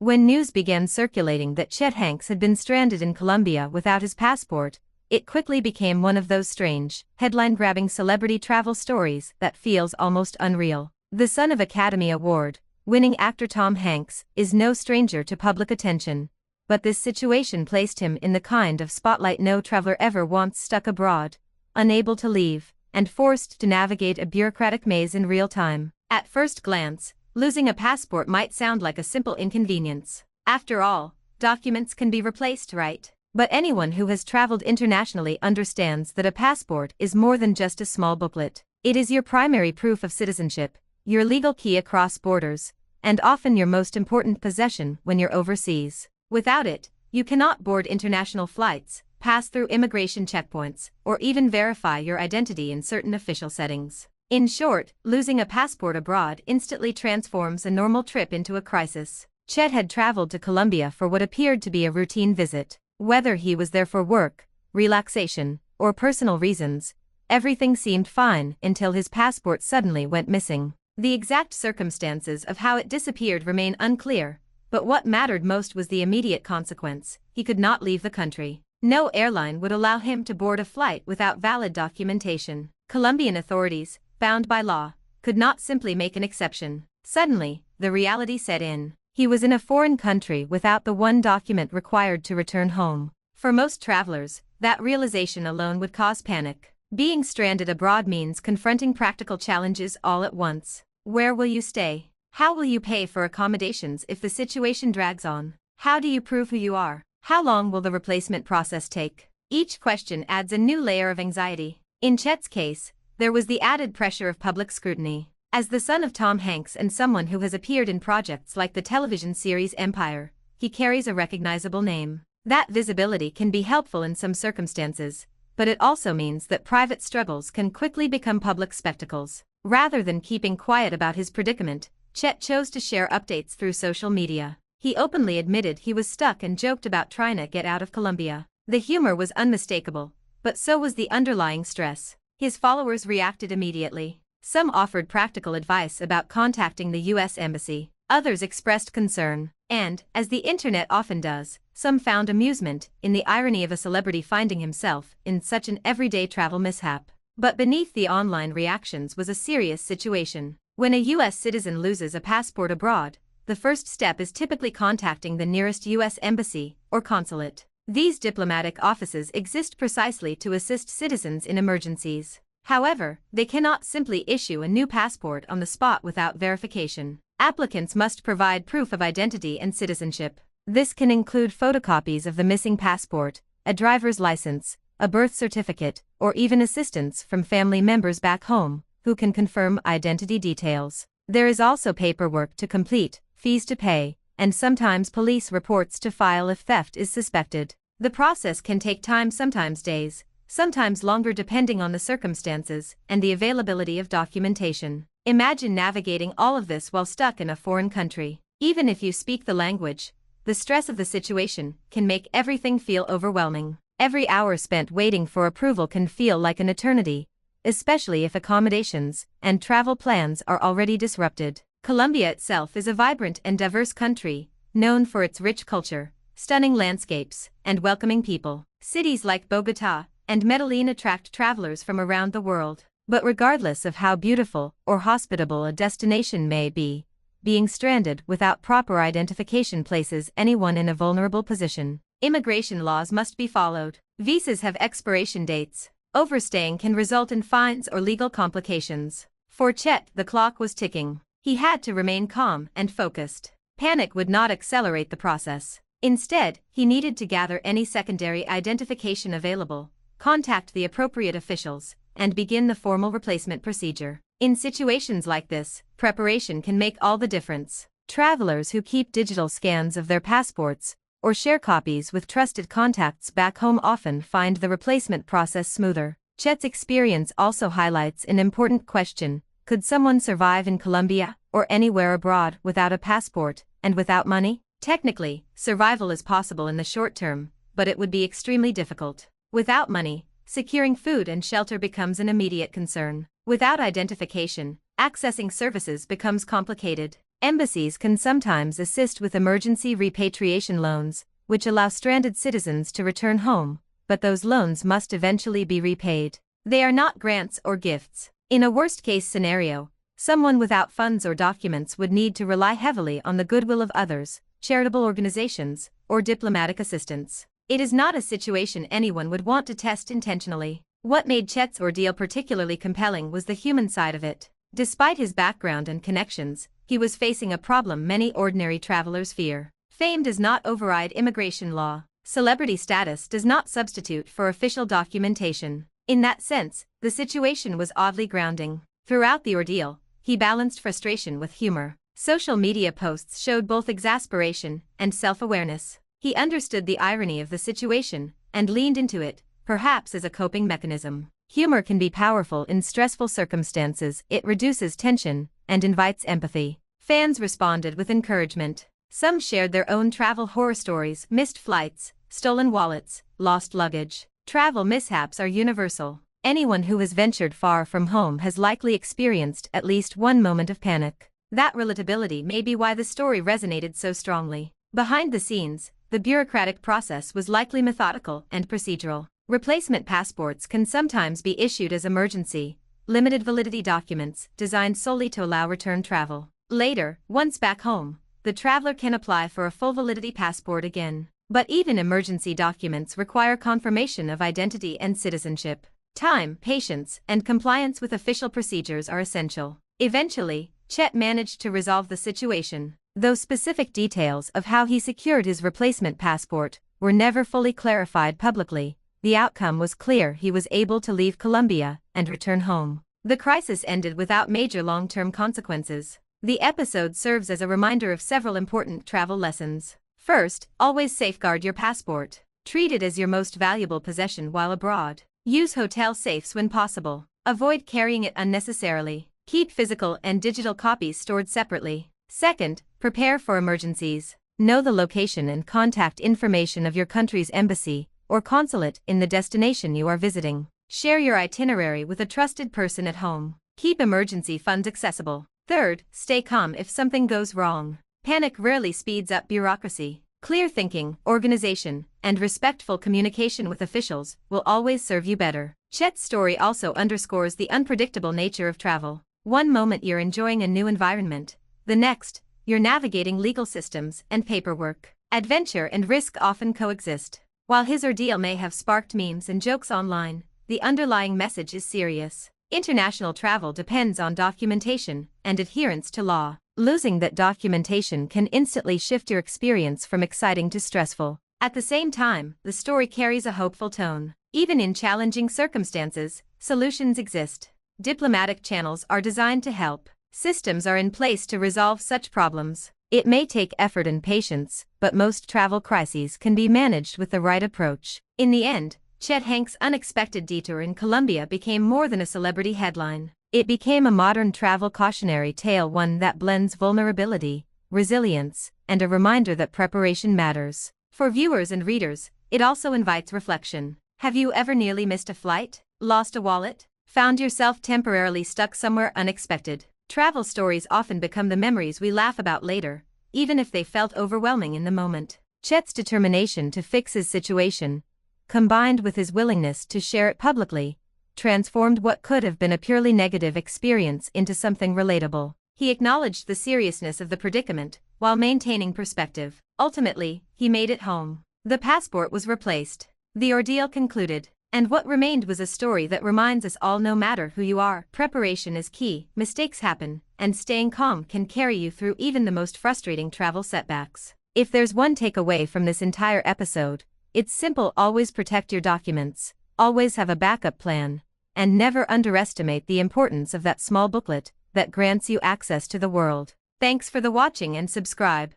When news began circulating that Chet Hanks had been stranded in Colombia without his passport, it quickly became one of those strange, headline-grabbing celebrity travel stories that feels almost unreal. The son of Academy Award-winning actor Tom Hanks is no stranger to public attention, but this situation placed him in the kind of spotlight no traveler ever wants, stuck abroad, unable to leave, and forced to navigate a bureaucratic maze in real time. At first glance, losing a passport might sound like a simple inconvenience. After all, documents can be replaced, right? But anyone who has traveled internationally understands that a passport is more than just a small booklet. It is your primary proof of citizenship, your legal key across borders, and often your most important possession when you're overseas. Without it, you cannot board international flights, pass through immigration checkpoints, or even verify your identity in certain official settings. In short, losing a passport abroad instantly transforms a normal trip into a crisis. Chet had traveled to Colombia for what appeared to be a routine visit. Whether he was there for work, relaxation, or personal reasons, everything seemed fine until his passport suddenly went missing. The exact circumstances of how it disappeared remain unclear, but what mattered most was the immediate consequence: he could not leave the country. No airline would allow him to board a flight without valid documentation. Colombian authorities, bound by law, could not simply make an exception. Suddenly, the reality set in. He was in a foreign country without the one document required to return home. For most travelers, that realization alone would cause panic. Being stranded abroad means confronting practical challenges all at once. Where will you stay? How will you pay for accommodations if the situation drags on? How do you prove who you are? How long will the replacement process take? Each question adds a new layer of anxiety. In Chet's case, there was the added pressure of public scrutiny. As the son of Tom Hanks and someone who has appeared in projects like the television series Empire, he carries a recognizable name. That visibility can be helpful in some circumstances, but it also means that private struggles can quickly become public spectacles. Rather than keeping quiet about his predicament, Chet chose to share updates through social media. He openly admitted he was stuck and joked about trying to get out of Colombia. The humor was unmistakable, but so was the underlying stress. His followers reacted immediately. Some offered practical advice about contacting the U.S. Embassy. Others expressed concern, and, as the internet often does, some found amusement in the irony of a celebrity finding himself in such an everyday travel mishap. But beneath the online reactions was a serious situation. When a U.S. citizen loses a passport abroad, the first step is typically contacting the nearest U.S. embassy or consulate. These diplomatic offices exist precisely to assist citizens in emergencies. However, they cannot simply issue a new passport on the spot without verification. Applicants must provide proof of identity and citizenship. This can include photocopies of the missing passport, a driver's license, a birth certificate, or even assistance from family members back home, who can confirm identity details. There is also paperwork to complete, fees to pay, and sometimes police reports to file if theft is suspected. The process can take time, sometimes days, sometimes longer depending on the circumstances and the availability of documentation. Imagine navigating all of this while stuck in a foreign country. Even if you speak the language, the stress of the situation can make everything feel overwhelming. Every hour spent waiting for approval can feel like an eternity, especially if accommodations and travel plans are already disrupted. Colombia itself is a vibrant and diverse country, known for its rich culture, stunning landscapes, and welcoming people. Cities like Bogotá and Medellin attract travelers from around the world. But regardless of how beautiful or hospitable a destination may be, being stranded without proper identification places anyone in a vulnerable position. Immigration laws must be followed. Visas have expiration dates. Overstaying can result in fines or legal complications. For Chet, the clock was ticking. He had to remain calm and focused. Panic would not accelerate the process. Instead, he needed to gather any secondary identification available, contact the appropriate officials, and begin the formal replacement procedure. In situations like this, preparation can make all the difference. Travelers who keep digital scans of their passports or share copies with trusted contacts back home often find the replacement process smoother. Chet's experience also highlights an important question: could someone survive in Colombia or anywhere abroad without a passport and without money? Technically, survival is possible in the short term, but it would be extremely difficult. Without money, securing food and shelter becomes an immediate concern. Without identification, accessing services becomes complicated. Embassies can sometimes assist with emergency repatriation loans, which allow stranded citizens to return home, but those loans must eventually be repaid. They are not grants or gifts. In a worst-case scenario, someone without funds or documents would need to rely heavily on the goodwill of others, charitable organizations, or diplomatic assistance. It is not a situation anyone would want to test intentionally. What made Chet's ordeal particularly compelling was the human side of it. Despite his background and connections, he was facing a problem many ordinary travelers fear. Fame does not override immigration law. Celebrity status does not substitute for official documentation. In that sense, the situation was oddly grounding. Throughout the ordeal, he balanced frustration with humor. Social media posts showed both exasperation and self-awareness. He understood the irony of the situation and leaned into it, perhaps as a coping mechanism. Humor can be powerful in stressful circumstances. It reduces tension and invites empathy. Fans responded with encouragement. Some shared their own travel horror stories: missed flights, stolen wallets, lost luggage. Travel mishaps are universal. Anyone who has ventured far from home has likely experienced at least one moment of panic. That relatability may be why the story resonated so strongly. Behind the scenes, the bureaucratic process was likely methodical and procedural. Replacement passports can sometimes be issued as emergency, limited validity documents designed solely to allow return travel. Later, once back home, the traveler can apply for a full validity passport again. But even emergency documents require confirmation of identity and citizenship. Time, patience, and compliance with official procedures are essential. Eventually, Chet managed to resolve the situation, though specific details of how he secured his replacement passport were never fully clarified publicly. The outcome was clear: he was able to leave Colombia and return home. The crisis ended without major long-term consequences. The episode serves as a reminder of several important travel lessons. First, always safeguard your passport. Treat it as your most valuable possession while abroad. Use hotel safes when possible. Avoid carrying it unnecessarily. Keep physical and digital copies stored separately. Second, prepare for emergencies. Know the location and contact information of your country's embassy or consulate in the destination you are visiting. Share your itinerary with a trusted person at home. Keep emergency funds accessible. Third, stay calm if something goes wrong. Panic rarely speeds up bureaucracy. Clear thinking, organization, and respectful communication with officials will always serve you better. Chet's story also underscores the unpredictable nature of travel. One moment you're enjoying a new environment, the next, you're navigating legal systems and paperwork. Adventure and risk often coexist. While his ordeal may have sparked memes and jokes online, the underlying message is serious. International travel depends on documentation and adherence to law. Losing that documentation can instantly shift your experience from exciting to stressful. At the same time, the story carries a hopeful tone. Even in challenging circumstances, solutions exist. Diplomatic channels are designed to help. Systems are in place to resolve such problems. It may take effort and patience, but most travel crises can be managed with the right approach. In the end, Chet Hanks' unexpected detour in Colombia became more than a celebrity headline. It became a modern travel cautionary tale, one that blends vulnerability, resilience, and a reminder that preparation matters. For viewers and readers, it also invites reflection. Have you ever nearly missed a flight, lost a wallet, found yourself temporarily stuck somewhere unexpected? Travel stories often become the memories we laugh about later, even if they felt overwhelming in the moment. Chet's determination to fix his situation, combined with his willingness to share it publicly, transformed what could have been a purely negative experience into something relatable. He acknowledged the seriousness of the predicament while maintaining perspective. Ultimately, he made it home. The passport was replaced. The ordeal concluded. And what remained was a story that reminds us all, no matter who you are, preparation is key, mistakes happen, and staying calm can carry you through even the most frustrating travel setbacks. If there's one takeaway from this entire episode, it's simple: always protect your documents, always have a backup plan, and never underestimate the importance of that small booklet that grants you access to the world. Thanks for the watching and subscribe.